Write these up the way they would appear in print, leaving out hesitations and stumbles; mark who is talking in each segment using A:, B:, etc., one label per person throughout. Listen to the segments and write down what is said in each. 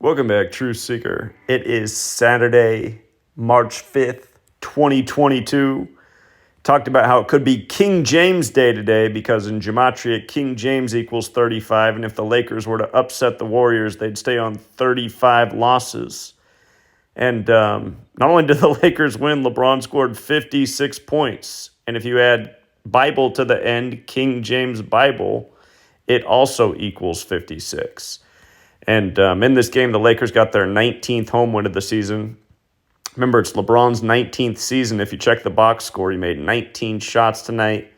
A: Welcome back, True Seeker. It is Saturday, March 5th, 2022. Talked about how it could be King James Day today because in Gematria, King James equals 35, and if the Lakers were to upset the Warriors, they'd stay on 35 losses. And not only did the Lakers win, LeBron scored 56 points. And if you add Bible to the end, King James Bible, it also equals 56. And in this game, the Lakers got their 19th home win of the season. Remember, it's LeBron's 19th season. If you check the box score, he made 19 shots tonight.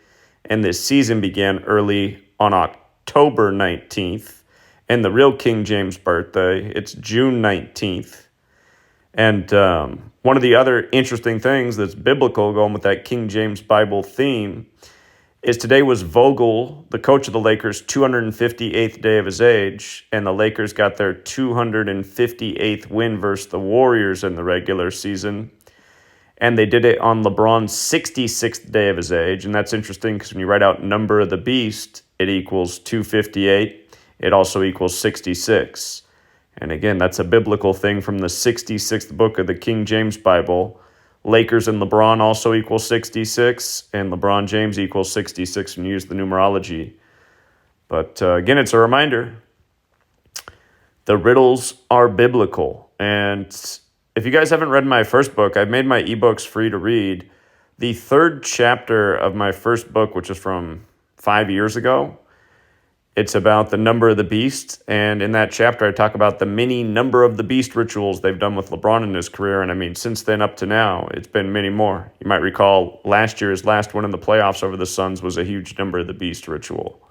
A: And this season began early on October 19th. And the real King James birthday, it's June 19th. And one of the other interesting things that's biblical going with that King James Bible theme is today was Vogel, the coach of the Lakers, 258th day of his age, and the Lakers got their 258th win versus the Warriors in the regular season. And they did it on LeBron's 66th day of his age, and that's interesting because when you write out number of the beast, it equals 258. It also equals 66. And again, that's a biblical thing from the 66th book of the King James Bible. Lakers and LeBron also equal 66, and LeBron James equals 66 when you use the numerology. But again, it's a reminder, the riddles are biblical. And if you guys haven't read my first book, I've made my ebooks free to read. The third chapter of my first book, which is from 5 years ago, it's about the number of the beast, and in that chapter I talk about the many number of the beast rituals they've done with LeBron in his career, and I mean, since then up to now, it's been many more. You might recall last year's last win in the playoffs over the Suns was a huge number of the beast ritual.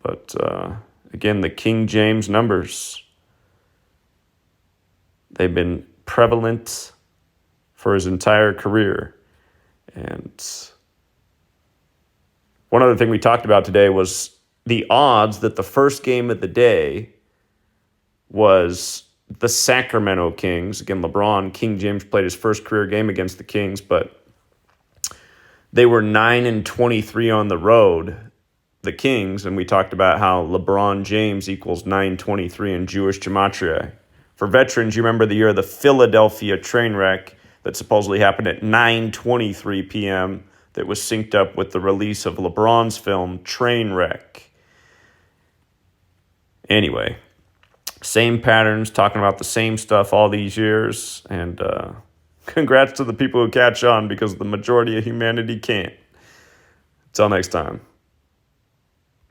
A: But again, the King James numbers, they've been prevalent for his entire career. And one other thing we talked about today was the odds that the first game of the day was the Sacramento Kings. Again, King James played his first career game against the Kings, but they were 9-23 on the road, the Kings, and we talked about how LeBron James equals 923 in Jewish gematria. For veterans, you remember the year of the Philadelphia train wreck that supposedly happened at 9:23 p.m. that was synced up with the release of LeBron's film, Trainwreck. Anyway, same patterns, talking about the same stuff all these years, and congrats to the people who catch on because the majority of humanity can't. Until next time.